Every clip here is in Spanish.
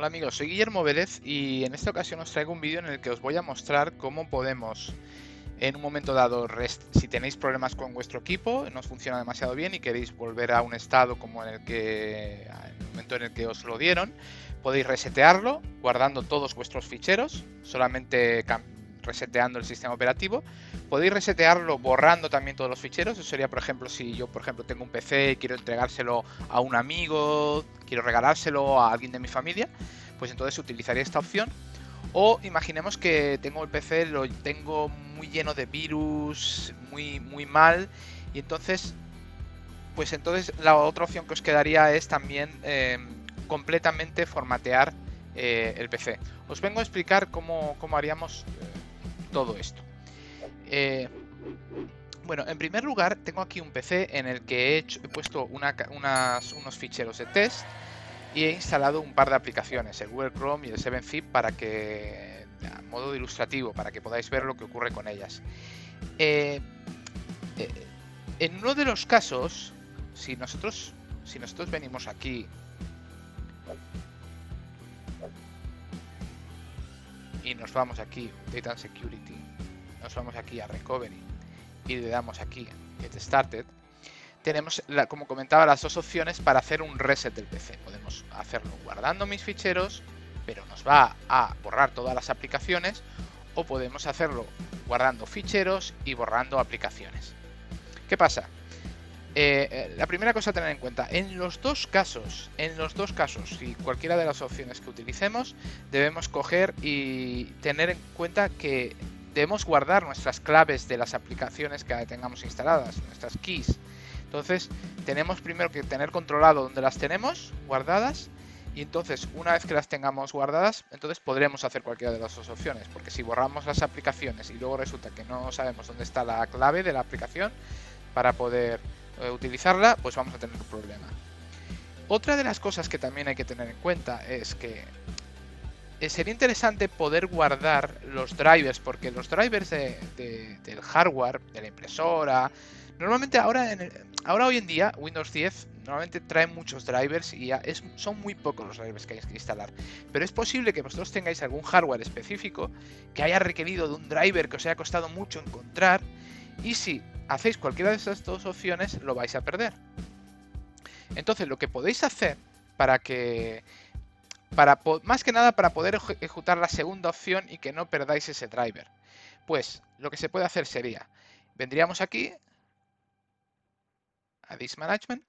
Hola amigos, soy Guillermo Vélez y en esta ocasión os traigo un vídeo en el que os voy a mostrar cómo podemos en un momento dado, si tenéis problemas con vuestro equipo, no os funciona demasiado bien y queréis volver a un estado como en el momento en el que os lo dieron, podéis resetearlo guardando todos vuestros ficheros, solamente reseteando el sistema operativo. Podéis resetearlo borrando también todos los ficheros. Eso sería, por ejemplo, si yo, por ejemplo, tengo un PC y quiero entregárselo a un amigo, quiero regalárselo a alguien de mi familia, pues entonces utilizaría esta opción. O imaginemos que tengo el PC, lo tengo muy lleno de virus, muy mal, y entonces, pues entonces la otra opción que os quedaría es también completamente formatear el PC. Os vengo a explicar cómo haríamos todo esto. Bueno, en primer lugar, tengo aquí un PC en el que he puesto unos ficheros de test y he instalado un par de aplicaciones, el Google Chrome y el 7-Zip, para que, a modo ilustrativo, para que podáis ver lo que ocurre con ellas. En uno de los casos, si nosotros venimos aquí y nos vamos aquí, Data and Security, nos vamos aquí a Recovery y le damos aquí Get Started, tenemos, como comentaba, las dos opciones para hacer un reset del PC. Podemos hacerlo guardando mis ficheros, pero nos va a borrar todas las aplicaciones, o podemos hacerlo guardando ficheros y borrando aplicaciones. ¿Qué pasa? La primera cosa a tener en cuenta, en los dos casos, si cualquiera de las opciones que utilicemos, debemos coger y tener en cuenta que debemos guardar nuestras claves de las aplicaciones que tengamos instaladas, nuestras keys. Entonces tenemos primero que tener controlado dónde las tenemos guardadas, y entonces una vez que las tengamos guardadas, entonces podremos hacer cualquiera de las dos opciones, porque si borramos las aplicaciones y luego resulta que no sabemos dónde está la clave de la aplicación para poder utilizarla, pues vamos a tener un problema. Otra de las cosas que también hay que tener en cuenta es que sería interesante poder guardar los drivers, porque los drivers del hardware, de la impresora, normalmente ahora hoy en día Windows 10 normalmente trae muchos drivers y son muy pocos los drivers que hay que instalar. Pero es posible que vosotros tengáis algún hardware específico que haya requerido de un driver que os haya costado mucho encontrar, y si hacéis cualquiera de esas dos opciones lo vais a perder. Entonces lo que podéis hacer más que nada para poder ejecutar la segunda opción y que no perdáis ese driver, pues lo que se puede hacer sería, vendríamos aquí a Disk Management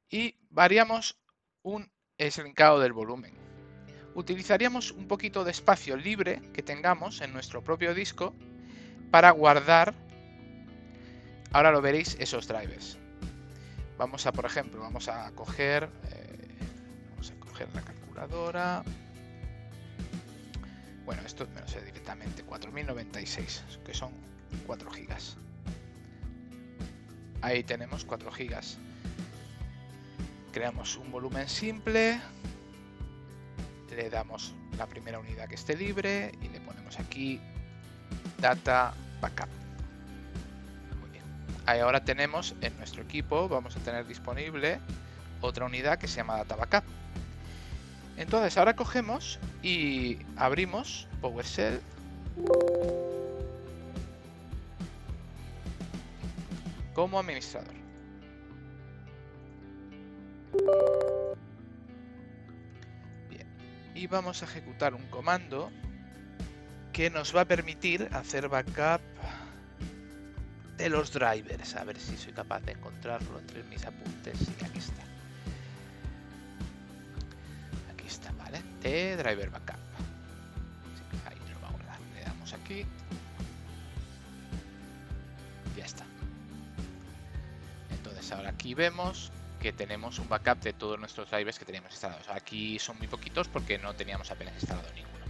y haríamos un shrinkado del volumen. Utilizaríamos un poquito de espacio libre que tengamos en nuestro propio disco para guardar, ahora lo veréis, esos drivers. Vamos a, por ejemplo, vamos a coger la calculadora. Bueno, esto me lo sé directamente, 4096, que son 4 gigas. Ahí tenemos 4 gigas. Creamos un volumen simple, le damos la primera unidad que esté libre y le ponemos aquí Data Backup. Muy bien. Ahí ahora tenemos en nuestro equipo, vamos a tener disponible otra unidad que se llama Data Backup. Entonces ahora cogemos y abrimos PowerShell como administrador. Bien. Y vamos a ejecutar un comando que nos va a permitir hacer backup de los drivers. A ver si soy capaz de encontrarlo entre mis apuntes. Y aquí está. ¿Vale? De driver backup. Ahí lo va a guardar. Le damos aquí. Ya está. Entonces ahora aquí vemos que tenemos un backup de todos nuestros drivers que teníamos instalados. Aquí son muy poquitos porque no teníamos apenas instalado ninguno.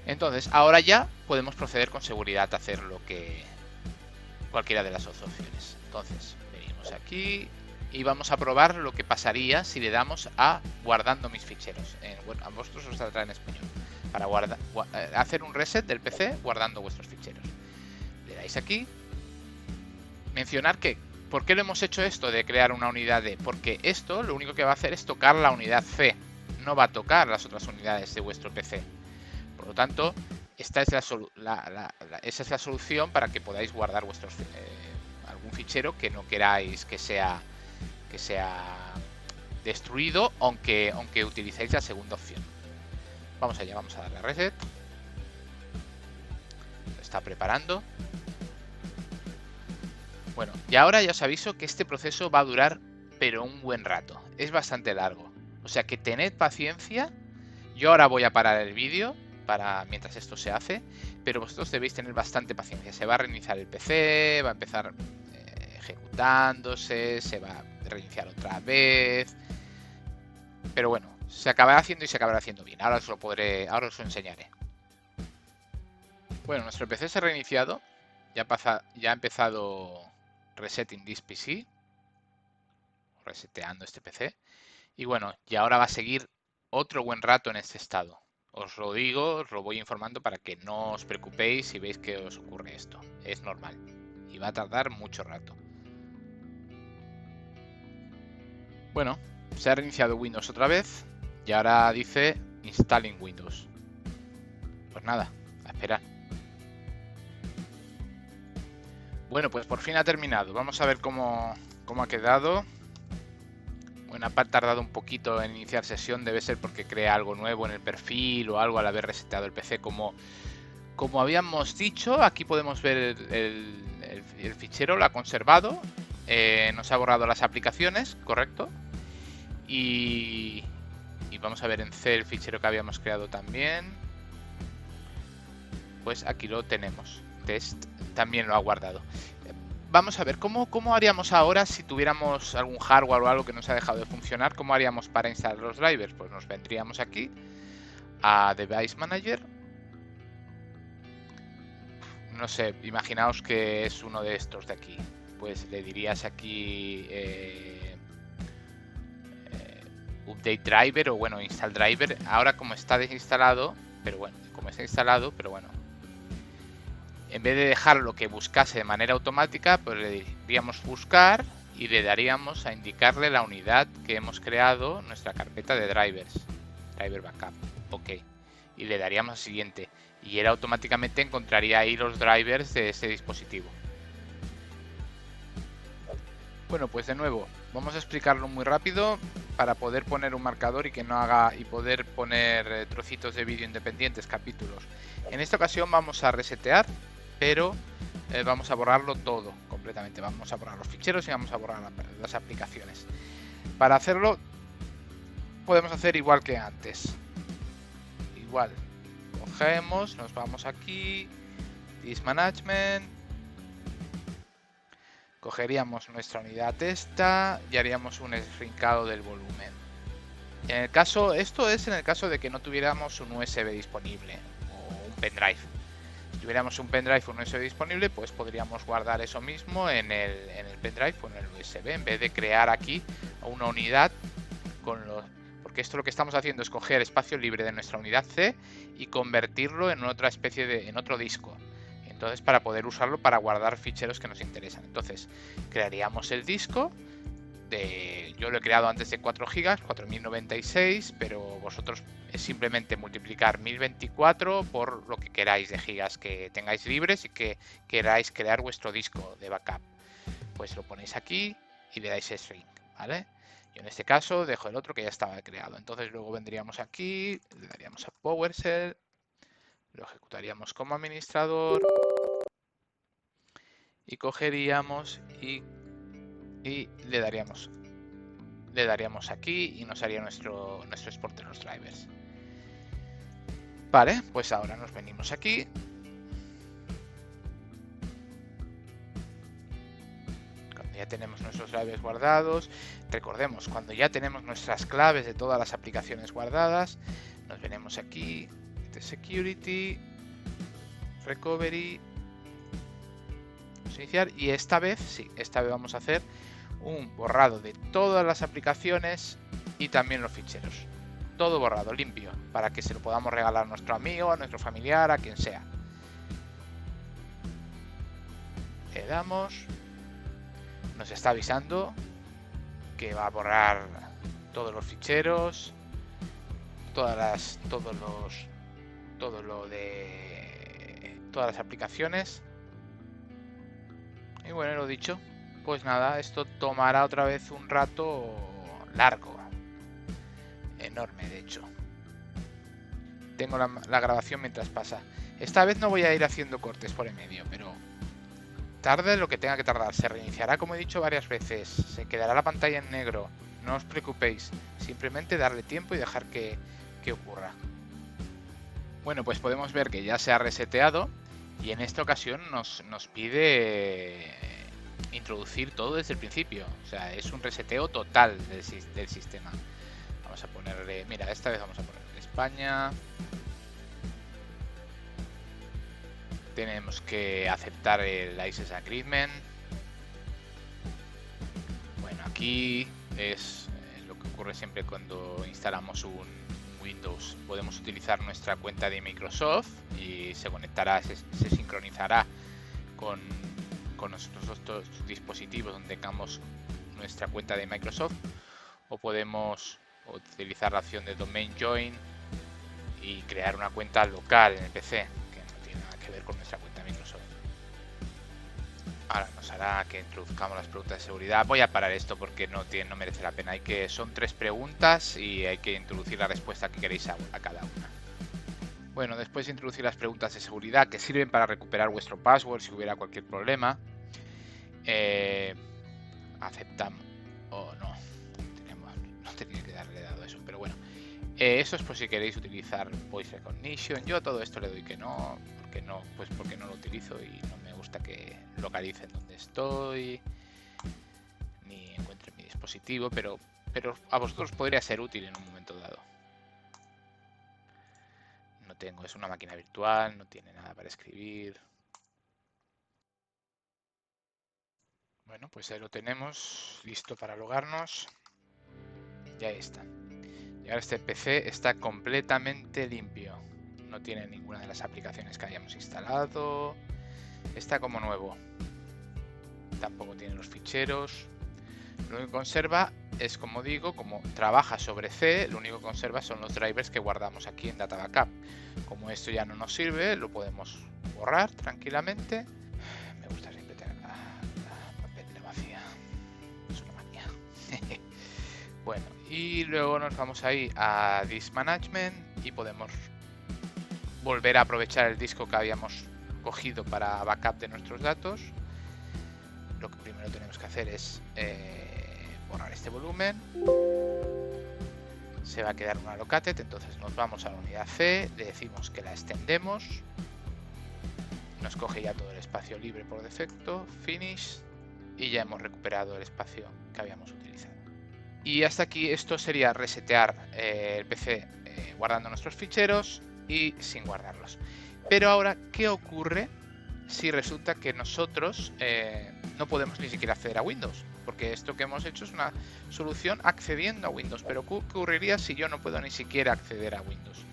Entonces ahora ya podemos proceder con seguridad a hacer lo que cualquiera de las dos opciones. Entonces venimos aquí y vamos a probar lo que pasaría si le damos a guardando mis ficheros. Bueno, a vosotros os saldrá en español. Para hacer un reset del PC guardando vuestros ficheros. Le dais aquí. Mencionar que, ¿por qué lo hemos hecho esto de crear una unidad D? Porque esto lo único que va a hacer es tocar la unidad C. no va a tocar las otras unidades de vuestro PC. Por lo tanto, esta es esa es la solución para que podáis guardar vuestros algún fichero que no queráis que sea destruido, aunque utilicéis la segunda opción. Vamos allá, vamos a darle a reset. Lo está preparando. Bueno, y ahora ya os aviso que este proceso va a durar pero un buen rato. Es bastante largo. O sea que tened paciencia. Yo ahora voy a parar el vídeo mientras esto se hace, pero vosotros debéis tener bastante paciencia. Se va a reiniciar el PC, va a empezar ejecutándose, se va a reiniciar otra vez. Pero bueno, se acabará haciendo y se acabará haciendo bien. Ahora os lo enseñaré. Bueno, nuestro PC se ha reiniciado. Ya ha empezado resetting this PC. Reseteando este PC. Y bueno, y ahora va a seguir otro buen rato en este estado. Os lo digo, os lo voy informando para que no os preocupéis si veis que os ocurre esto. Es normal. Y va a tardar mucho rato. Bueno, se ha reiniciado Windows otra vez. Y ahora dice Installing Windows. Pues nada, a esperar. Bueno, pues por fin ha terminado. Vamos a ver cómo ha quedado. Bueno, ha tardado un poquito en iniciar sesión. Debe ser porque crea algo nuevo en el perfil o algo al haber reseteado el PC. Como habíamos dicho, aquí podemos ver el fichero, lo ha conservado. Nos ha borrado las aplicaciones, correcto. Y vamos a ver en C el fichero que habíamos creado también. Pues aquí lo tenemos. Test también lo ha guardado. Vamos a ver, ¿cómo haríamos ahora si tuviéramos algún hardware o algo que nos ha dejado de funcionar? ¿Cómo haríamos para instalar los drivers? Pues nos vendríamos aquí a Device Manager. No sé, imaginaos que es uno de estos de aquí. Pues le dirías aquí Update Driver o bueno, Install Driver. Ahora como está desinstalado, pero bueno, en vez de dejarlo que buscase de manera automática, pues le diríamos buscar y le daríamos a indicarle la unidad que hemos creado, nuestra carpeta de drivers, driver backup, ok, y le daríamos al siguiente y él automáticamente encontraría ahí los drivers de ese dispositivo. Bueno, pues de nuevo, vamos a explicarlo muy rápido para poder poner un marcador y que no haga y poder poner trocitos de vídeo independientes, capítulos. En esta ocasión vamos a resetear, pero vamos a borrarlo todo completamente. Vamos a borrar los ficheros y vamos a borrar las aplicaciones. Para hacerlo podemos hacer igual que antes. Igual, cogemos, nos vamos aquí, Disk Management, cogeríamos nuestra unidad esta y haríamos un esrincado del volumen. Esto es en el caso de que no tuviéramos un USB disponible o un pendrive. Si tuviéramos un pendrive o un USB disponible, pues podríamos guardar eso mismo en el pendrive o en el USB, en vez de crear aquí una unidad porque esto lo que estamos haciendo es coger espacio libre de nuestra unidad C y convertirlo en otra especie en otro disco. Entonces, para poder usarlo para guardar ficheros que nos interesan. Entonces, crearíamos el disco. Yo lo he creado antes de 4 GB, 4096, pero vosotros es simplemente multiplicar 1024 por lo que queráis de gigas que tengáis libres y que queráis crear vuestro disco de backup. Pues lo ponéis aquí y le dais string, ¿vale? Yo en este caso dejo el otro que ya estaba creado. Entonces luego vendríamos aquí, le daríamos a PowerShell, lo ejecutaríamos como administrador y cogeríamos y le daríamos aquí y nos haría nuestro export de los drivers. Vale, pues ahora nos venimos aquí. Cuando ya tenemos nuestros drivers guardados, recordemos, cuando ya tenemos nuestras claves de todas las aplicaciones guardadas, nos venimos aquí, de Security, Recovery, vamos a iniciar y esta vez vamos a hacer un borrado de todas las aplicaciones y también los ficheros. Todo borrado, limpio, para que se lo podamos regalar a nuestro amigo, a nuestro familiar, a quien sea. Le damos. Nos está avisando que va a borrar todos los ficheros. todas las aplicaciones. Y bueno, lo dicho, pues nada, esto tomará otra vez un rato largo, enorme de hecho. Tengo la grabación mientras pasa. Esta vez no voy a ir haciendo cortes por en medio, pero tarde lo que tenga que tardar. Se reiniciará, como he dicho varias veces. Se quedará la pantalla en negro. No os preocupéis. Simplemente darle tiempo y dejar que ocurra. Bueno, pues podemos ver que ya se ha reseteado. Y en esta ocasión nos pide introducir todo desde el principio. O sea, es un reseteo total del sistema. Vamos a ponerle... Mira, esta vez vamos a ponerle España. Tenemos que aceptar el License Agreement. Bueno, aquí es lo que ocurre siempre cuando instalamos un Windows. Podemos utilizar nuestra cuenta de Microsoft y se conectará, se sincronizará con nuestros otros dispositivos donde tengamos nuestra cuenta de Microsoft, o podemos utilizar la opción de Domain Join y crear una cuenta local en el PC, que no tiene nada que ver con nuestra cuenta de Microsoft. Ahora nos hará que introduzcamos las preguntas de seguridad. Voy a parar esto porque no merece la pena. Son 3 preguntas y hay que introducir la respuesta que queréis a cada una. Bueno, después de introducir las preguntas de seguridad que sirven para recuperar vuestro password si hubiera cualquier problema, aceptamos o no. No tenía que darle dado a eso, pero bueno. Eso es por si queréis utilizar Voice Recognition. Yo todo esto le doy que no, porque no lo utilizo y no me gusta que localicen donde estoy ni encuentren mi dispositivo, pero a vosotros podría ser útil en un momento dado. No tengo, es una máquina virtual, no tiene nada para escribir. Bueno, pues ahí lo tenemos, listo para logarnos. Ya está. Y ahora este PC está completamente limpio. No tiene ninguna de las aplicaciones que hayamos instalado. Está como nuevo. Tampoco tiene los ficheros. Lo único que conserva es, como digo, como trabaja sobre C, lo único que conserva son los drivers que guardamos aquí en Data Backup. Como esto ya no nos sirve, lo podemos borrar tranquilamente. Me gusta siempre tener la papelera vacía. Es una manía. Bueno, y luego nos vamos ahí a Disk Management y podemos volver a aprovechar el disco que habíamos cogido para backup de nuestros datos. Lo que primero tenemos que hacer es borrar este volumen. Se va a quedar una located, entonces nos vamos a la unidad C, le decimos que la extendemos, nos coge ya todo el espacio libre por defecto, finish, y ya hemos recuperado el espacio que habíamos utilizado. Y hasta aquí esto sería resetear el PC guardando nuestros ficheros y sin guardarlos. Pero ahora, ¿qué ocurre si resulta que nosotros no podemos ni siquiera acceder a Windows? Porque esto que hemos hecho es una solución accediendo a Windows. Pero ¿qué ocurriría si yo no puedo ni siquiera acceder a Windows?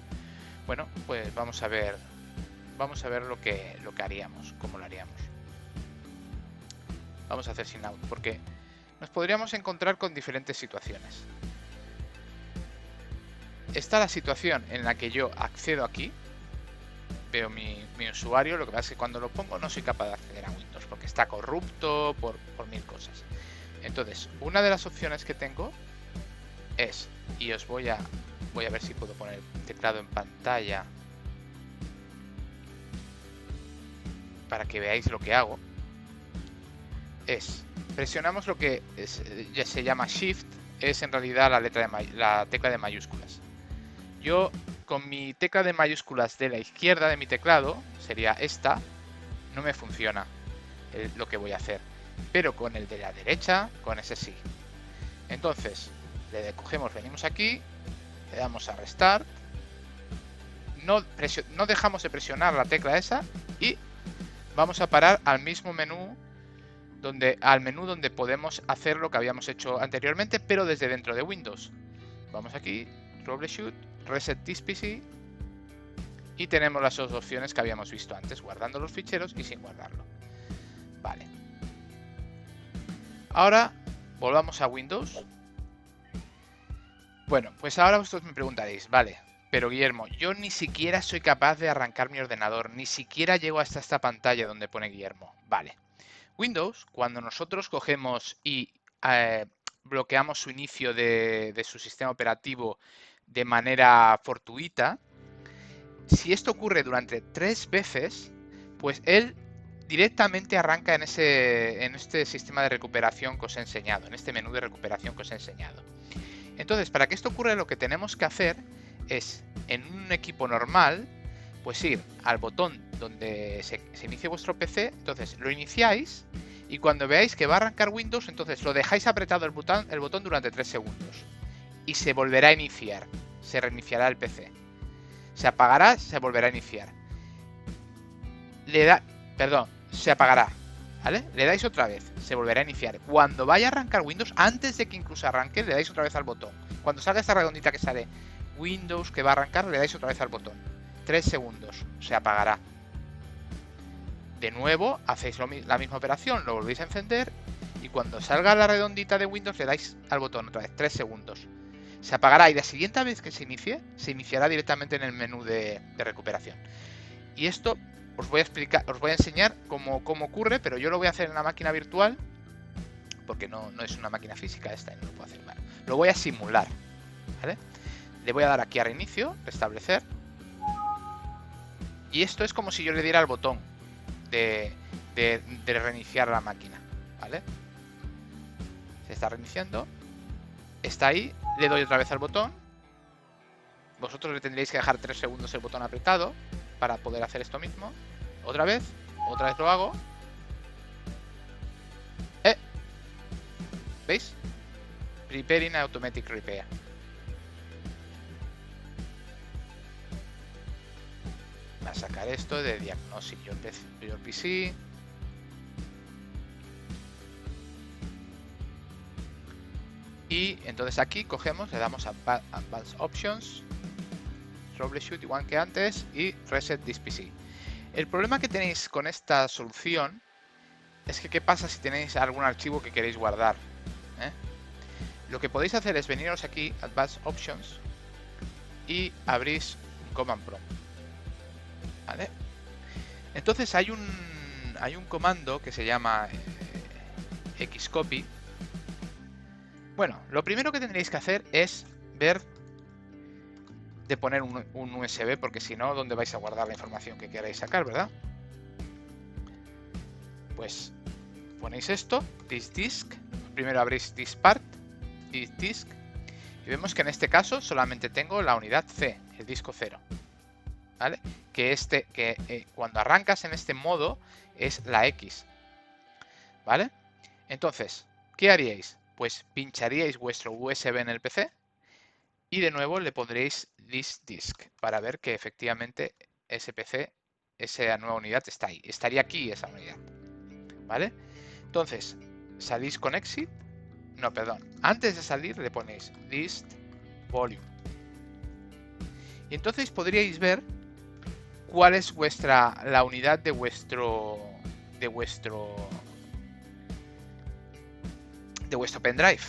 Bueno, pues vamos a ver lo que haríamos, cómo lo haríamos. Vamos a hacer sign out, porque nos podríamos encontrar con diferentes situaciones. Está la situación en la que yo accedo aquí, veo mi usuario, lo que pasa es que cuando lo pongo no soy capaz de acceder a Windows porque está corrupto por 1000 cosas. Entonces, una de las opciones que tengo es, y os voy a ver si puedo poner el teclado en pantalla para que veáis lo que hago, es presionamos lo que ya se llama Shift, es en realidad la tecla de mayúsculas. Yo con mi tecla de mayúsculas de la izquierda de mi teclado, sería esta, no me funciona lo que voy a hacer. Pero con el de la derecha, con ese sí. Entonces, le cogemos, venimos aquí, le damos a Restart, no dejamos de presionar la tecla esa y vamos a parar al mismo menú, al menú donde podemos hacer lo que habíamos hecho anteriormente, pero desde dentro de Windows. Vamos aquí, Troubleshoot, Reset This PC y tenemos las dos opciones que habíamos visto antes, guardando los ficheros y sin guardarlo. Vale. Ahora volvamos a Windows. Bueno, pues ahora vosotros me preguntaréis, vale, Pero Guillermo, yo ni siquiera soy capaz de arrancar mi ordenador, ni siquiera llego hasta esta pantalla donde pone Guillermo. Vale. Windows, cuando nosotros cogemos y bloqueamos su inicio de su sistema operativo de manera fortuita, si esto ocurre durante 3 veces, pues él directamente arranca en este sistema de recuperación que os he enseñado, en este menú de recuperación que os he enseñado. Entonces, para que esto ocurra, lo que tenemos que hacer es, en un equipo normal, pues ir al botón donde se inicie vuestro PC, entonces lo iniciáis y cuando veáis que va a arrancar Windows, entonces lo dejáis apretado el botón durante 3 segundos y se volverá a iniciar, se reiniciará el PC. Se apagará, se volverá a iniciar. Se apagará, ¿vale? Le dais otra vez, se volverá a iniciar. Cuando vaya a arrancar Windows, antes de que incluso arranque, le dais otra vez al botón. Cuando salga esta redondita que sale Windows que va a arrancar, le dais otra vez al botón. 3 segundos, se apagará. De nuevo, hacéis la misma operación, lo volvéis a encender y cuando salga la redondita de Windows le dais al botón otra vez, 3 segundos. Se apagará y la siguiente vez que se inicie, se iniciará directamente en el menú de recuperación. Y esto os voy a explicar, os voy a enseñar cómo ocurre, pero yo lo voy a hacer en una máquina virtual, porque no es una máquina física esta y no lo puedo hacer mal. Lo voy a simular, ¿vale? Le voy a dar aquí a reinicio, restablecer. Y esto es como si yo le diera al botón de reiniciar la máquina, ¿vale? Se está reiniciando. Está ahí, le doy otra vez al botón. Vosotros le tendréis que dejar 3 segundos el botón apretado para poder hacer esto mismo. Otra vez lo hago. ¿Veis? Preparing Automatic Repair. Va a sacar esto de Diagnosis Your PC. Y entonces aquí cogemos, le damos a Advanced Options, Troubleshoot igual que antes y Reset this PC. El problema que tenéis con esta solución es que qué pasa si tenéis algún archivo que queréis guardar, ¿eh? Lo que podéis hacer es veniros aquí, Advanced Options, y abrís un Command Prompt, ¿vale? Entonces hay un comando que se llama Xcopy. Bueno, lo primero que tendréis que hacer es ver de poner un USB, porque si no, ¿dónde vais a guardar la información que queráis sacar, verdad? Pues ponéis esto, this disk, primero abrís this part, this disk, y vemos que en este caso solamente tengo la unidad C, el disco 0, ¿vale? Que cuando arrancas en este modo es la X, ¿vale? Entonces, ¿qué haríais? Pues pincharíais vuestro USB en el PC y de nuevo le pondréis this disk para ver que efectivamente ese PC, esa nueva unidad está ahí. Estaría aquí esa unidad, ¿vale? Entonces, salís con exit. No, perdón. Antes de salir le ponéis list volume. Y entonces podríais ver cuál es la unidad de vuestro pendrive,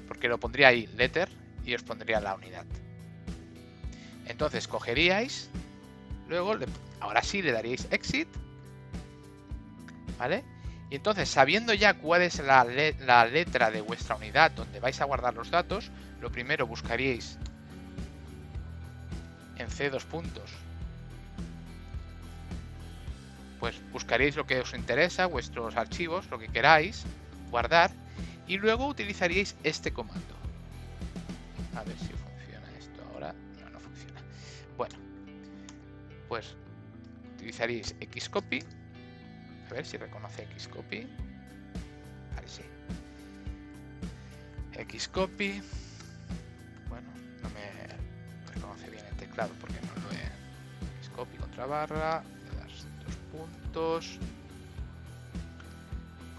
porque lo pondría ahí letter y os pondría la unidad. Entonces cogeríais, luego ahora sí le daríais exit, ¿vale? Y entonces, sabiendo ya cuál es la letra de vuestra unidad donde vais a guardar los datos, lo primero buscaríais en C2 puntos, pues buscaréis lo que os interesa, vuestros archivos, lo que queráis guardar, y luego utilizaríais este comando. A ver si funciona esto ahora. No funciona. Bueno, pues utilizaréis Xcopy. A ver si reconoce Xcopy. Vale, sí. Xcopy. Bueno, no me reconoce bien el teclado porque no lo he. Xcopy contra barra. Le das 2 puntos.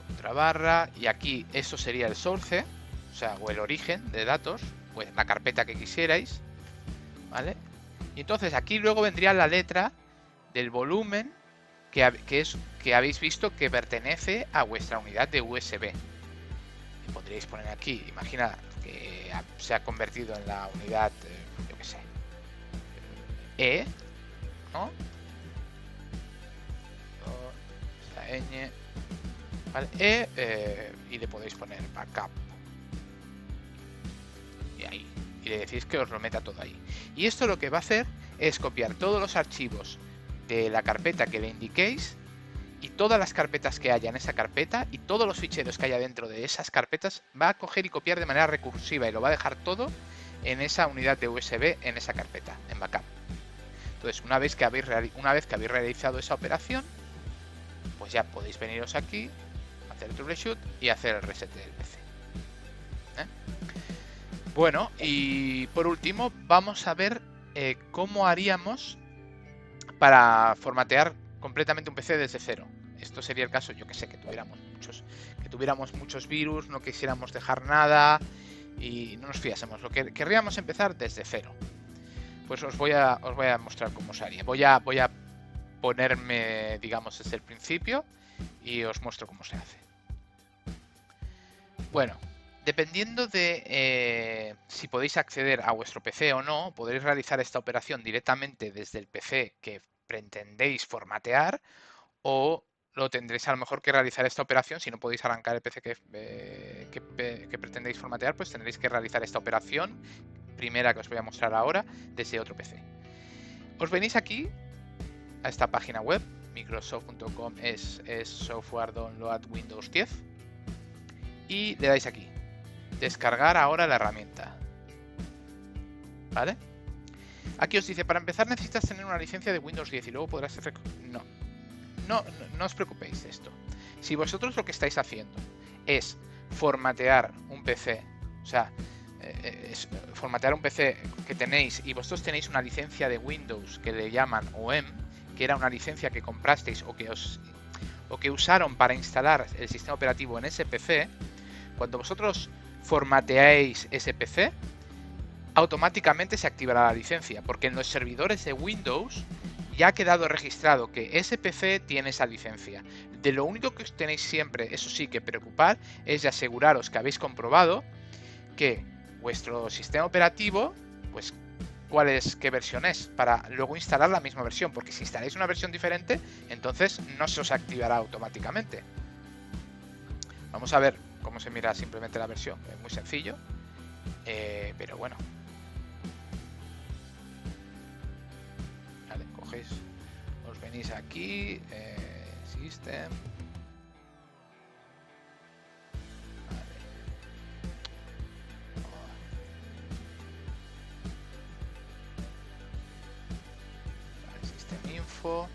Contra barra. Y aquí eso sería el source. O sea, o el origen de datos. Pues la carpeta que quisierais. ¿Vale? Y entonces aquí luego vendría la letra del volumen que habéis visto que pertenece a vuestra unidad de USB. Y podríais poner aquí, imagina que se ha convertido en la unidad, yo que sé, E, ¿no? La ñ, ¿vale? Y le podéis poner backup. Y ahí. Y le decís que os lo meta todo ahí. Y esto lo que va a hacer es copiar todos los archivos de la carpeta que le indiquéis y todas las carpetas que haya en esa carpeta y todos los ficheros que haya dentro de esas carpetas va a coger y copiar de manera recursiva y lo va a dejar todo en esa unidad de USB en esa carpeta, en backup. Entonces, una vez que habéis realizado esa operación, pues ya podéis veniros aquí, hacer el troubleshoot y hacer el reset del PC. Bueno, y por último vamos a ver cómo haríamos para formatear completamente un PC desde cero. Esto sería el caso, yo que sé, que tuviéramos muchos virus, no quisiéramos dejar nada y no nos fiásemos. Lo que querríamos empezar desde cero. Pues os voy a mostrar cómo se haría. Voy a ponerme, digamos, desde el principio y os muestro cómo se hace. Bueno, dependiendo de si podéis acceder a vuestro PC o no, podréis realizar esta operación directamente desde el PC que pretendéis formatear, o lo tendréis a lo mejor que realizar esta operación. Si no podéis arrancar el PC que pretendéis formatear, pues tendréis que realizar esta operación primera que os voy a mostrar ahora desde otro PC. Os venís aquí a esta página web, microsoft.com es software download Windows 10, y le dais aquí, descargar ahora la herramienta. ¿Vale? Aquí os dice, para empezar necesitas tener una licencia de Windows 10 y luego podrás hacer... No os preocupéis de esto. Si vosotros lo que estáis haciendo es formatear un PC, o sea, formatear un PC que tenéis y vosotros tenéis una licencia de Windows que le llaman OEM, que era una licencia que comprasteis o que usaron para instalar el sistema operativo en ese PC, cuando vosotros formateáis ese PC, automáticamente se activará la licencia, porque en los servidores de Windows ya ha quedado registrado que ese PC tiene esa licencia. De lo único que os tenéis siempre, eso sí, que preocupar es de aseguraros que habéis comprobado que vuestro sistema operativo, pues qué versión es, para luego instalar la misma versión, porque si instaláis una versión diferente, entonces no se os activará automáticamente. Vamos a ver cómo se mira simplemente la versión, es muy sencillo, pero bueno. Vale, cogéis, os venís aquí, System. Info.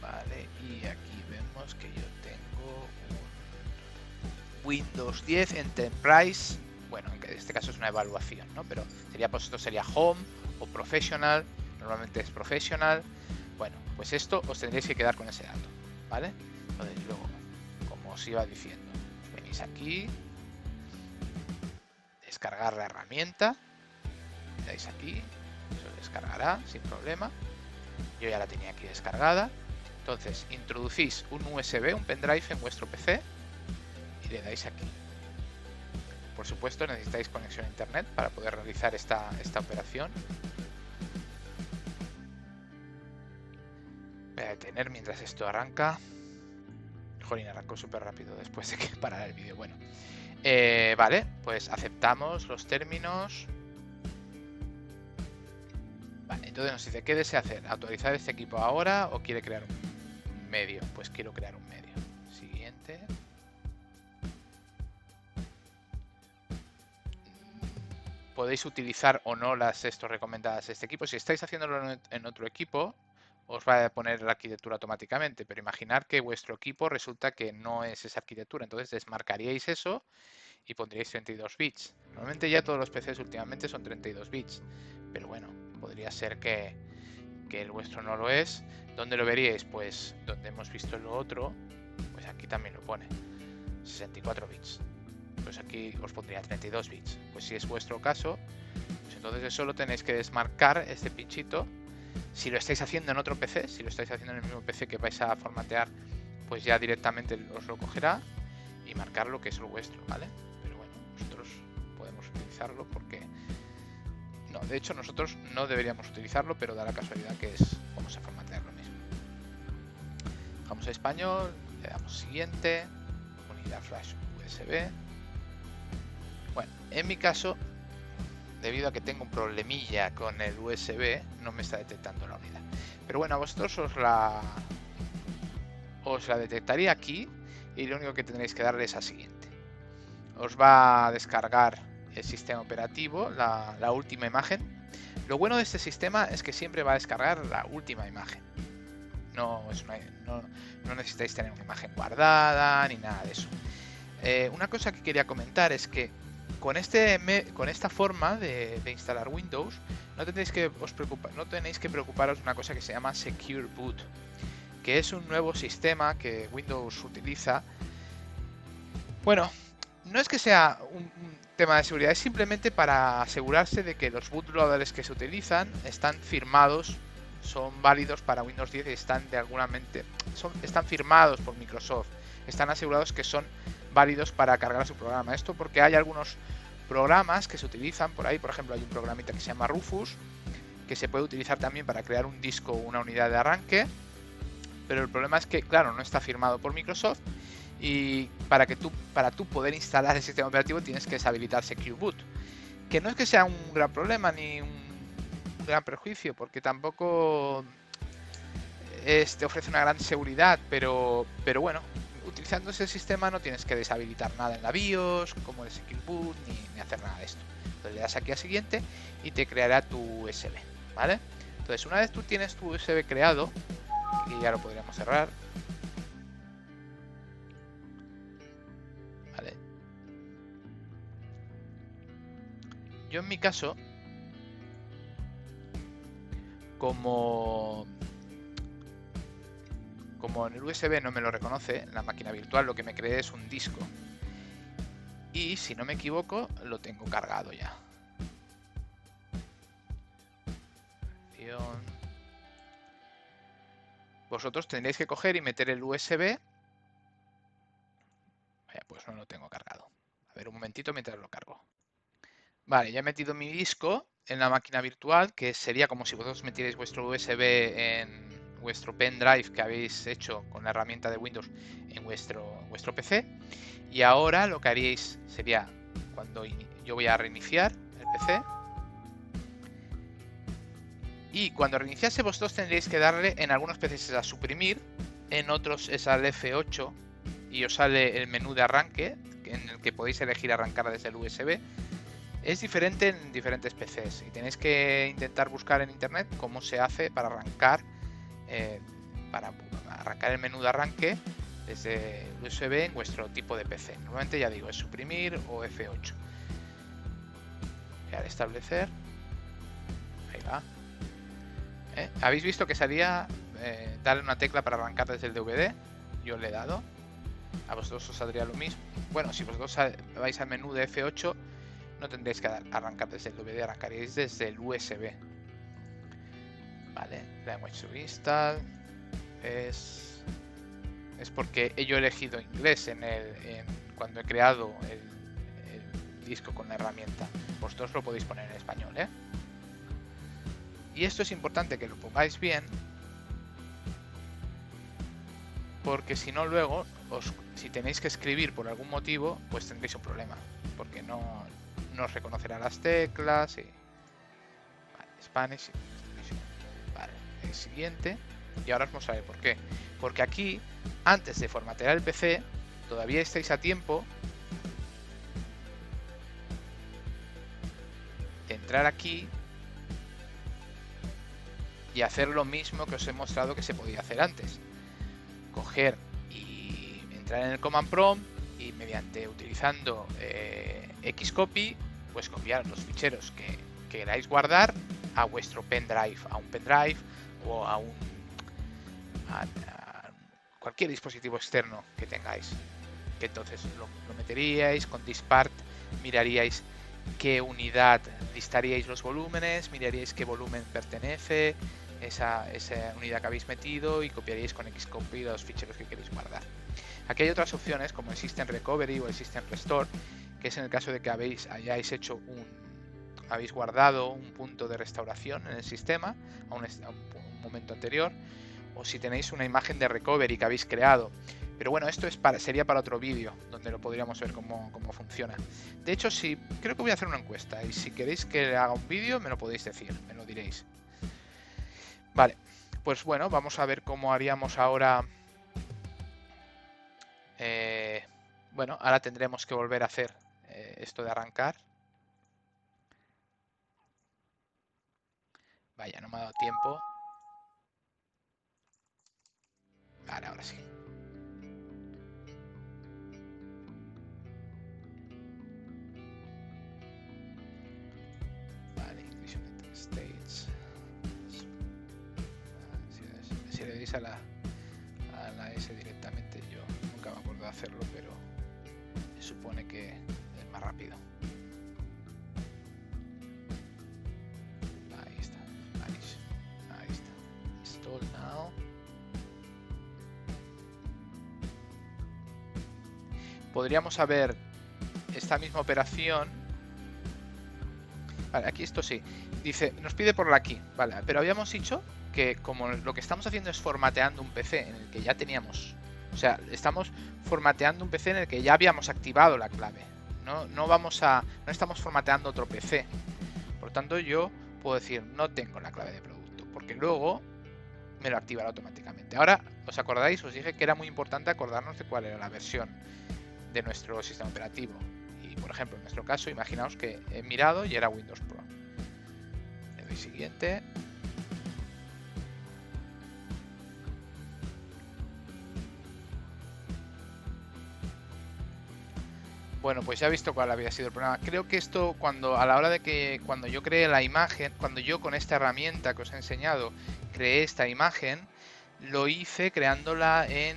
Vale, y aquí vemos que yo tengo un Windows 10 Enterprise. Bueno, en este caso es una evaluación, ¿no? Pero esto sería Home o Professional. Normalmente es Professional. Bueno, pues esto os tendréis que quedar con ese dato, ¿vale? Entonces luego, como os iba diciendo, venís aquí, descargar la herramienta, le dais aquí, se descargará sin problema. Yo ya la tenía aquí descargada. Entonces introducís un USB, un pendrive en vuestro PC y le dais aquí. Por supuesto necesitáis conexión a internet para poder realizar esta operación. Voy a detener mientras esto arranca. Jolín, arrancó súper rápido después de que parara el vídeo. Bueno, vale, pues aceptamos los términos. Vale, entonces nos dice, ¿qué desea hacer? ¿Actualizar este equipo ahora o quiere crear un medio? Pues quiero crear un medio. Siguiente. Podéis utilizar o no las recomendadas de este equipo. Si estáis haciéndolo en otro equipo, os va a poner la arquitectura automáticamente, pero imaginar que vuestro equipo resulta que no es esa arquitectura, entonces desmarcaríais eso y pondríais 32 bits. Normalmente ya todos los PCs últimamente son 32 bits, pero bueno, podría ser que el vuestro no lo es. ¿Dónde lo veríais? Pues donde hemos visto lo otro, pues aquí también lo pone, 64 bits. Pues aquí os pondría 32 bits. Pues si es vuestro caso, pues entonces solo tenéis que desmarcar este pinchito. Si lo estáis haciendo en otro PC, si lo estáis haciendo en el mismo PC que vais a formatear, pues ya directamente os lo cogerá y marcar lo que es lo vuestro, ¿vale? Pero bueno, nosotros podemos utilizarlo porque No, de hecho nosotros no deberíamos utilizarlo, pero da la casualidad que vamos a formatear lo mismo. Dejamos español, le damos siguiente, unidad flash USB. Bueno, en mi caso, debido a que tengo un problemilla con el USB, no me está detectando la unidad. Pero bueno, a vosotros os la detectaría aquí y lo único que tendréis que darle es a siguiente. Os va a descargar el sistema operativo, la última imagen. Lo bueno de este sistema es que siempre va a descargar la última imagen. No necesitáis tener una imagen guardada ni nada de eso. Una cosa que quería comentar es que con esta forma de instalar Windows no tenéis que preocuparos de una cosa que se llama Secure Boot, que es un nuevo sistema que Windows utiliza. Bueno, no es que sea un tema de seguridad, es simplemente para asegurarse de que los bootloaders que se utilizan están firmados, son válidos para Windows 10 y están están firmados por Microsoft, están asegurados que son válidos para cargar su programa. Esto porque hay algunos programas que se utilizan por ahí, por ejemplo hay un programita que se llama Rufus, que se puede utilizar también para crear un disco o una unidad de arranque, pero el problema es que, claro, no está firmado por Microsoft. Y para tú poder instalar el sistema operativo tienes que deshabilitar Secure Boot, que no es que sea un gran problema ni un gran perjuicio, porque tampoco te ofrece una gran seguridad, pero bueno, utilizando ese sistema no tienes que deshabilitar nada en la BIOS, como el Secure Boot, ni hacer nada de esto. Entonces le das aquí a siguiente y te creará tu USB, ¿vale? Entonces una vez tú tienes tu USB creado, y ya lo podríamos cerrar, yo en mi caso, como en el USB no me lo reconoce, en la máquina virtual lo que me cree es un disco. Y si no me equivoco, lo tengo cargado ya. Vosotros tendréis que coger y meter el USB. Pues no lo tengo cargado. A ver, un momentito mientras lo cargo. Vale, ya he metido mi disco en la máquina virtual, que sería como si vosotros metierais vuestro USB en vuestro pendrive que habéis hecho con la herramienta de Windows en vuestro PC. Y ahora lo que haríais sería, cuando yo voy a reiniciar el PC, y cuando reiniciase vosotros tendréis que darle, en algunos PCs es a suprimir, en otros es al F8 y os sale el menú de arranque en el que podéis elegir arrancar desde el USB. Es diferente en diferentes PCs y tenéis que intentar buscar en internet cómo se hace para arrancar el menú de arranque desde el USB en vuestro tipo de PC. Normalmente ya digo, es suprimir o F8. Y al establecer, ahí va. ¿Habéis visto que salía darle una tecla para arrancar desde el DVD? Yo le he dado. A vosotros os saldría lo mismo. Bueno, si vosotros vais al menú de F8, no tendréis que arrancar desde el DVD, arrancaréis desde el USB. Vale, Language to Install. Es porque yo he elegido inglés cuando he creado el disco con la herramienta. Vosotros lo podéis poner en español, ¿eh? Y esto es importante que lo pongáis bien, porque si no luego, si tenéis que escribir por algún motivo, pues tendréis un problema, porque no os reconocerá las teclas. Vale, Spanish. Vale, el siguiente. Y ahora os mostraré por qué. Porque aquí, antes de formatear el PC, todavía estáis a tiempo de entrar aquí y hacer lo mismo que os he mostrado que se podía hacer antes. Coger y entrar en el command prompt y utilizando Xcopy, pues copiar los ficheros que queráis guardar a vuestro pendrive, a un pendrive o a cualquier dispositivo externo que tengáis. Que entonces lo meteríais con dispart, miraríais qué unidad listaríais los volúmenes, miraríais qué volumen pertenece esa unidad que habéis metido y copiaríais con Xcopy los ficheros que queréis guardar. Aquí hay otras opciones como el System Recovery o el System Restore, que es en el caso de que hayáis hecho habéis guardado un punto de restauración en el sistema a un momento anterior, o si tenéis una imagen de recovery que habéis creado. Pero bueno, esto sería para otro vídeo donde lo podríamos ver cómo funciona. De hecho, creo que voy a hacer una encuesta, y si queréis que haga un vídeo me lo podéis decir, me lo diréis. Vale, pues bueno, vamos a ver cómo haríamos ahora. Bueno, ahora tendremos que volver a hacer esto de arrancar. Vaya, no me ha dado tiempo. Vale, ahora sí. Vale, Ignition States. Si le deis a la S directamente, yo nunca me acuerdo de hacerlo, pero se supone que es más rápido. Ahí está, ahí está. Install now. Podríamos haber esta misma operación. Vale, aquí esto sí. Dice, nos pide por la key. Vale, pero habíamos dicho que como lo que estamos haciendo es formateando un PC en el que ya teníamos. O sea, estamos formateando un PC en el que ya habíamos activado la clave. No estamos formateando otro PC. Por tanto, yo puedo decir, no tengo la clave de producto, porque luego me lo activará automáticamente. Ahora, ¿os acordáis? Os dije que era muy importante acordarnos de cuál era la versión de nuestro sistema operativo. Y por ejemplo, en nuestro caso, imaginaos que he mirado y era Windows Pro. Le doy siguiente. Bueno, pues ya he visto cuál había sido el problema. Creo que esto, cuando yo creé la imagen, cuando yo con esta herramienta que os he enseñado creé esta imagen, lo hice creándola en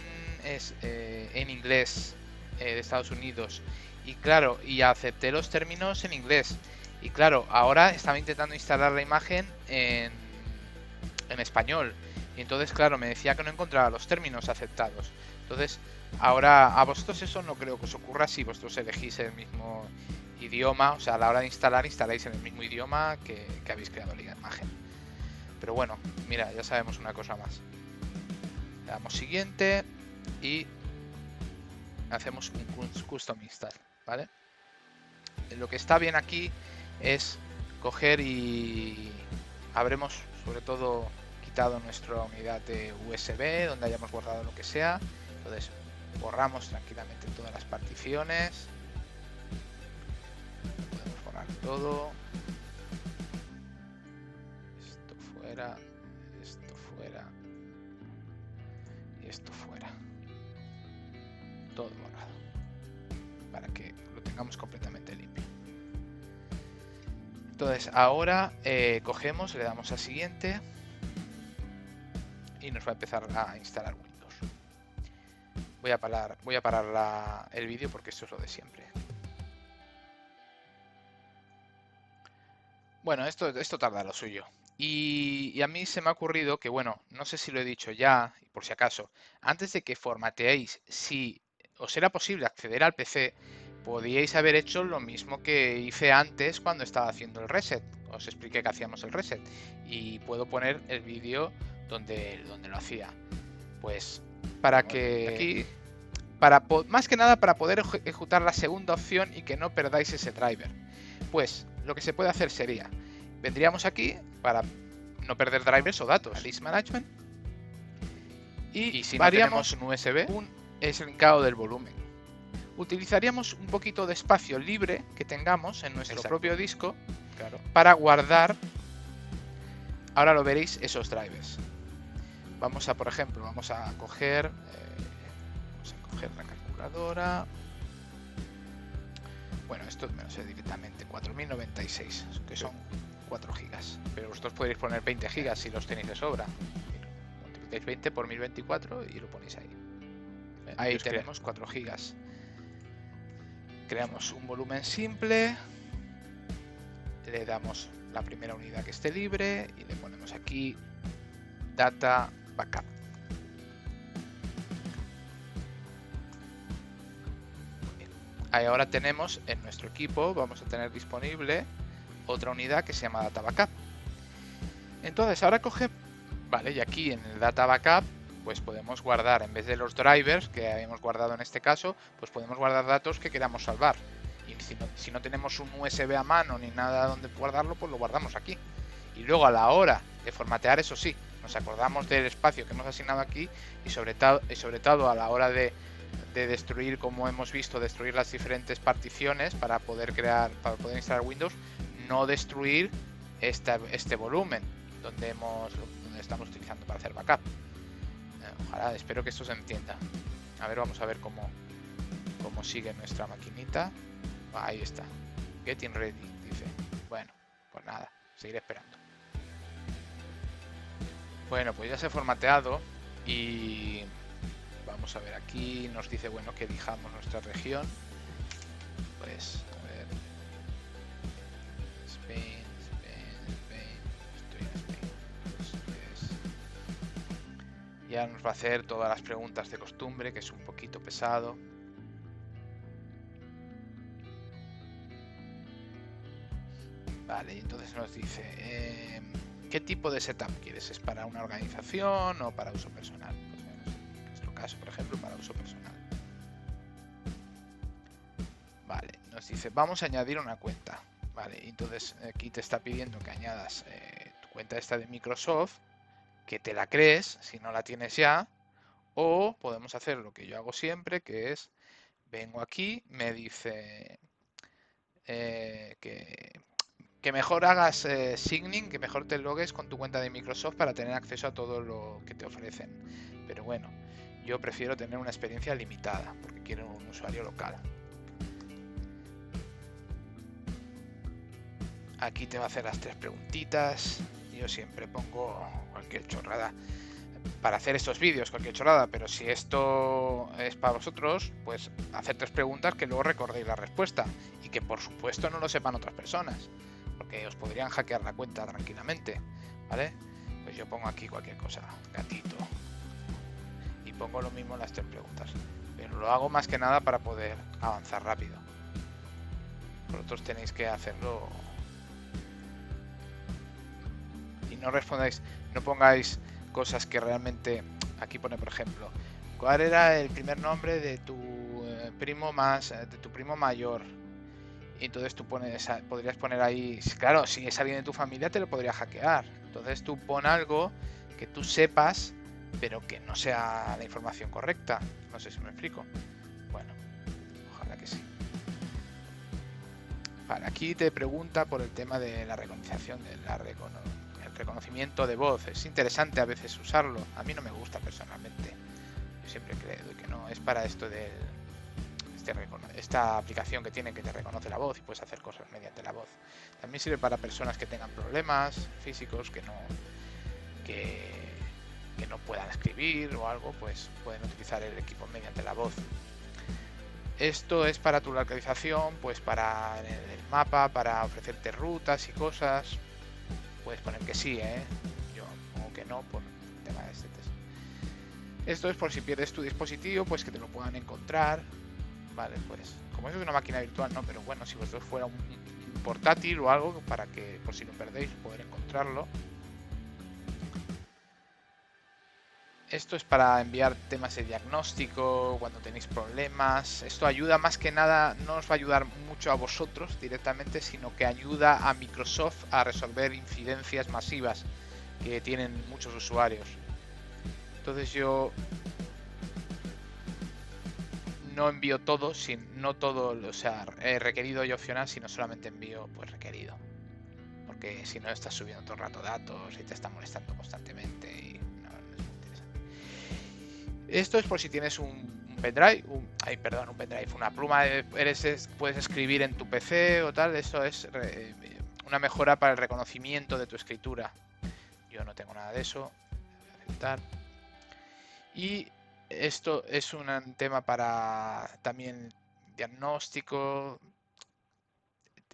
inglés de Estados Unidos. Y claro, y acepté los términos en inglés. Y claro, ahora estaba intentando instalar la imagen en español. Y entonces, claro, me decía que no encontraba los términos aceptados. Entonces, ahora a vosotros eso no creo que os ocurra si vosotros elegís el mismo idioma. O sea, a la hora de instaláis en el mismo idioma que habéis creado la imagen. Pero bueno, mira, ya sabemos una cosa más. Le damos siguiente y hacemos un custom install, ¿vale? Lo que está bien aquí es coger y habremos sobre todo quitado nuestra unidad de USB donde hayamos guardado lo que sea. Entonces borramos tranquilamente todas las particiones, podemos borrar todo, esto fuera y esto fuera, todo borrado para que lo tengamos completamente limpio. Entonces ahora cogemos, le damos a siguiente y nos va a empezar a instalar Windows. Voy a parar el vídeo porque esto es lo de siempre. Bueno, esto tarda lo suyo. Y a mí se me ha ocurrido que, bueno, no sé si lo he dicho ya, por si acaso, antes de que formateéis, si os era posible acceder al PC, podíais haber hecho lo mismo que hice antes cuando estaba haciendo el reset. Os expliqué que hacíamos el reset y puedo poner el vídeo donde lo hacía. Pues para que aquí, más que nada para poder ejecutar la segunda opción y que no perdáis ese driver. Pues lo que se puede hacer sería, vendríamos aquí para no perder drivers o datos, List Management, y si haríamos un USB, es el linkado del volumen. Utilizaríamos un poquito de espacio libre que tengamos en nuestro propio disco, claro, para guardar, ahora lo veréis, esos drivers. Vamos a, por ejemplo, vamos a coger la calculadora. Bueno, esto me lo sé directamente, 4096, que son 4 gigas. Pero vosotros podéis poner 20 gigas si los tenéis de sobra. Multiplicáis 20 por 1024 y lo ponéis ahí. Ahí tenemos 4 gigas. Creamos un volumen simple. Le damos la primera unidad que esté libre y le ponemos aquí Data Backup. Ahí ahora tenemos en nuestro equipo, vamos a tener disponible otra unidad que se llama Data Backup. Entonces ahora coge, vale, y aquí en el Data Backup pues podemos guardar, en vez de los drivers que habíamos guardado en este caso, pues podemos guardar datos que queramos salvar. Y si no tenemos un USB a mano ni nada donde guardarlo, pues lo guardamos aquí. Y luego a la hora de formatear, eso sí, nos acordamos del espacio que hemos asignado aquí y sobre todo a la hora de destruir, como hemos visto, destruir las diferentes particiones para poder instalar Windows, no destruir este volumen donde estamos utilizando para hacer backup. Ojalá, espero que esto se entienda. A ver, vamos a ver cómo sigue nuestra maquinita. Ahí está. Getting ready, dice. Bueno, pues nada, seguiré esperando. Bueno, pues ya se ha formateado y vamos a ver aquí. Nos dice, bueno, que elijamos nuestra región. Pues, a ver. Spain. Estoy en Spain. Entonces, ya nos va a hacer todas las preguntas de costumbre, que es un poquito pesado. Vale, entonces nos dice, ¿qué tipo de setup quieres? ¿Es para una organización o para uso personal? Pues en nuestro caso, por ejemplo, para uso personal. Vale, nos dice, vamos a añadir una cuenta. Vale, entonces aquí te está pidiendo que añadas tu cuenta esta de Microsoft, que te la crees si no la tienes ya, o podemos hacer lo que yo hago siempre, que es, vengo aquí, me dice que mejor hagas signing, que mejor te logues con tu cuenta de Microsoft para tener acceso a todo lo que te ofrecen. Pero bueno, yo prefiero tener una experiencia limitada, porque quiero un usuario local. Aquí te va a hacer las 3 preguntitas. Yo siempre pongo cualquier chorrada para hacer estos vídeos, cualquier chorrada, pero si esto es para vosotros, pues hacer 3 preguntas que luego recordéis la respuesta y que por supuesto no lo sepan otras personas, porque os podrían hackear la cuenta tranquilamente, ¿vale? Pues yo pongo aquí cualquier cosa, gatito, y pongo lo mismo en las 3 preguntas, pero lo hago más que nada para poder avanzar rápido. Vosotros tenéis que hacerlo y no respondáis, no pongáis cosas que realmente, aquí pone por ejemplo, ¿cuál era el primer nombre de tu primo mayor? Y entonces tú podrías poner ahí, claro, si es alguien de tu familia te lo podría hackear. Entonces tú pon algo que tú sepas, pero que no sea la información correcta. No sé si me explico. Bueno, ojalá que sí. Vale, aquí te pregunta por el tema de la recognición, el reconocimiento de voz. Es interesante a veces usarlo. A mí no me gusta personalmente. Yo siempre creo que no. Es para esto de esta aplicación que tiene, que te reconoce la voz y puedes hacer cosas mediante la voz. También sirve para personas que tengan problemas físicos, que no puedan escribir o algo, pues pueden utilizar el equipo mediante la voz. Esto es para tu localización, pues para el mapa, para ofrecerte rutas y cosas. Puedes poner que sí, yo pongo que no por el tema de este test. Esto es por si pierdes tu dispositivo, pues que te lo puedan encontrar. Vale, pues como eso es una máquina virtual, no, pero bueno, si vosotros fuera un portátil o algo, para que por si lo perdéis poder encontrarlo. Esto es para enviar temas de diagnóstico cuando tenéis problemas. Esto ayuda más que nada, no os va a ayudar mucho a vosotros directamente, sino que ayuda a Microsoft a resolver incidencias masivas que tienen muchos usuarios. Entonces yo no envío todo, no todo, o sea, requerido y opcional, sino solamente envío pues requerido. Porque si no estás subiendo todo el rato datos y te está molestando constantemente y no es muy interesante. Esto es por si tienes un pendrive, un pendrive, una pluma, puedes escribir en tu PC o tal. Esto es una mejora para el reconocimiento de tu escritura. Yo no tengo nada de eso. Aceptar. Y esto es un tema para también diagnóstico.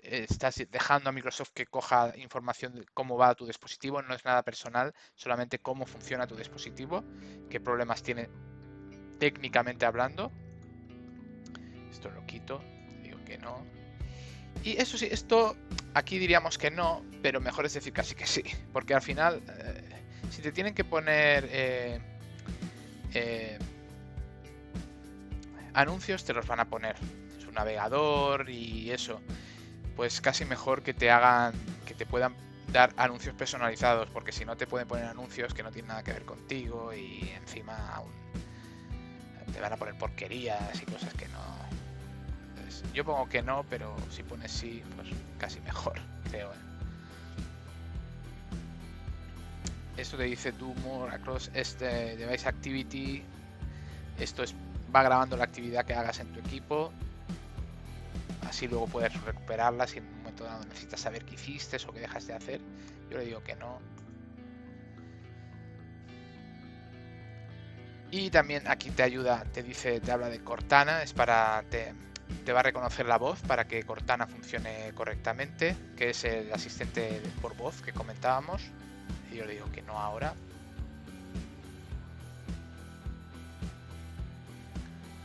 Estás dejando a Microsoft que coja información de cómo va tu dispositivo, no es nada personal, solamente cómo funciona tu dispositivo, qué problemas tiene técnicamente hablando. Esto lo quito, digo que no. Y eso sí, esto aquí diríamos que no, pero mejor es decir casi que sí, porque al final, si te tienen que poner anuncios, te los van a poner. Su navegador y eso, pues casi mejor que te hagan, que te puedan dar anuncios personalizados, porque si no te pueden poner anuncios que no tienen nada que ver contigo y encima aún te van a poner porquerías y cosas que no. Entonces, yo pongo que no, pero si pones sí, pues casi mejor, creo. Esto te dice do more across este device activity. Esto va grabando la actividad que hagas en tu equipo. Así luego puedes recuperarla si en un momento dado necesitas saber qué hiciste o qué dejaste de hacer. Yo le digo que no. Y también aquí te ayuda, te habla de Cortana, es para te va a reconocer la voz para que Cortana funcione correctamente, que es el asistente por voz que comentábamos. Y yo le digo que no ahora.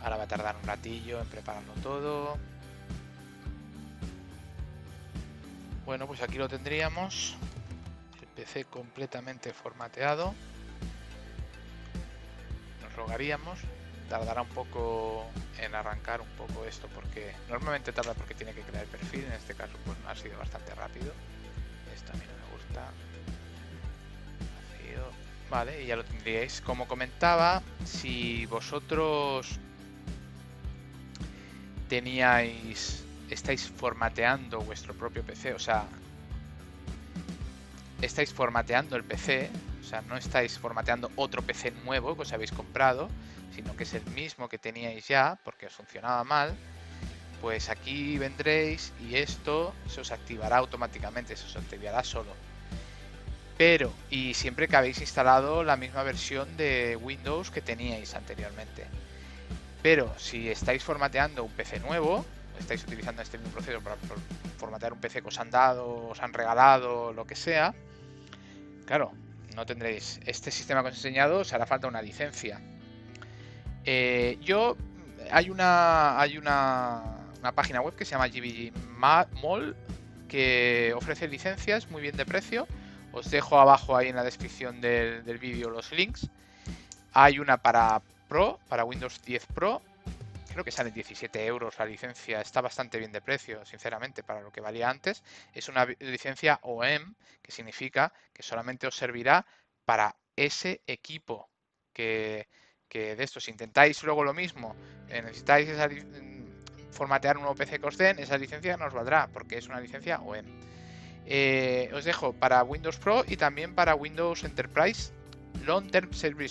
Ahora va a tardar un ratillo en prepararlo todo. Bueno, pues aquí lo tendríamos. El PC completamente formateado. Nos rogaríamos. Tardará un poco en arrancar un poco esto porque normalmente tarda porque tiene que crear el perfil. En este caso pues no ha sido bastante rápido. Esto a mí no me gusta. Vale, y ya lo tendríais. Como comentaba, si vosotros estáis formateando vuestro propio PC, o sea, estáis formateando el PC, o sea, no estáis formateando otro PC nuevo que os habéis comprado, sino que es el mismo que teníais ya, porque os funcionaba mal, pues aquí vendréis y esto se os activará automáticamente, se os activará solo. Pero, y siempre que habéis instalado la misma versión de Windows que teníais anteriormente. Pero si estáis formateando un PC nuevo, estáis utilizando este mismo proceso para formatear un PC que os han dado, os han regalado, lo que sea, claro, no tendréis este sistema que os he enseñado, os hará falta una licencia. Hay una página web que se llama GBG Mall que ofrece licencias muy bien de precio. Os dejo abajo ahí en la descripción del vídeo los links. Hay una para Pro, para Windows 10 Pro. Creo que salen 17 euros la licencia. Está bastante bien de precio, sinceramente, para lo que valía antes. Es una licencia OEM, que significa que solamente os servirá para ese equipo. Que de esto, si intentáis luego lo mismo, necesitáis formatear un nuevo PC que os den, esa licencia no os valdrá, porque es una licencia OEM. Os dejo para Windows Pro y también para Windows Enterprise Long Term Service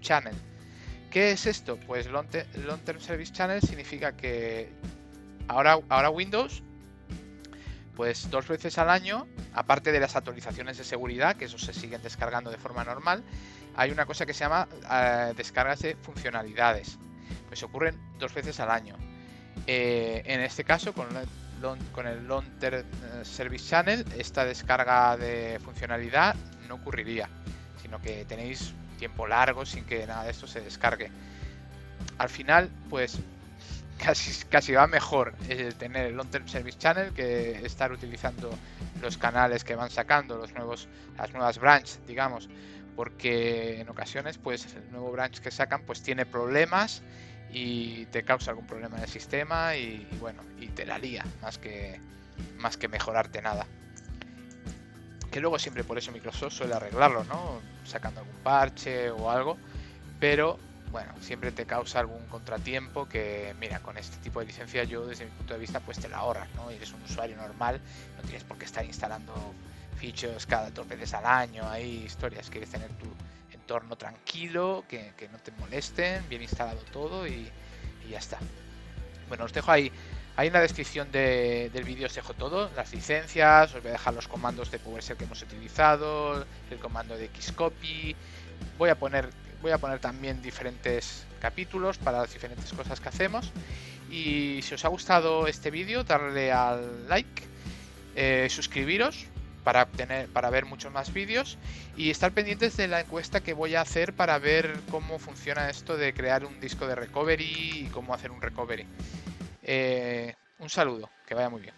Channel. ¿Qué es esto? Pues Long Term Service Channel significa que ahora Windows, pues 2 veces al año, aparte de las actualizaciones de seguridad, que eso se siguen descargando de forma normal, hay una cosa que se llama descargas de funcionalidades. Pues ocurren 2 veces al año. En este caso, con el Long Term Service Channel, esta descarga de funcionalidad no ocurriría, sino que tenéis tiempo largo sin que nada de esto se descargue. Al final, pues casi va mejor tener el Long Term Service Channel que estar utilizando los canales que van sacando, las nuevas branch, digamos, porque en ocasiones pues el nuevo branch que sacan pues tiene problemas y te causa algún problema en el sistema y bueno, y te la lía más que mejorarte nada. Que luego siempre por eso Microsoft suele arreglarlo, ¿no? Sacando algún parche o algo, pero bueno, siempre te causa algún contratiempo que, mira, con este tipo de licencia yo desde mi punto de vista pues te la ahorras, ¿no? Eres un usuario normal, no tienes por qué estar instalando features cada 2 veces al año, hay historias, quieres tener tu entorno tranquilo, que no te molesten, bien instalado todo y ya está. Bueno, os dejo ahí en la descripción del vídeo, os dejo todo, las licencias, os voy a dejar los comandos de PowerShell que hemos utilizado, el comando de Xcopy, voy a poner también diferentes capítulos para las diferentes cosas que hacemos. Y si os ha gustado este vídeo, darle al like, suscribiros para ver muchos más vídeos y estar pendientes de la encuesta que voy a hacer para ver cómo funciona esto de crear un disco de recovery y cómo hacer un recovery. Un saludo, que vaya muy bien.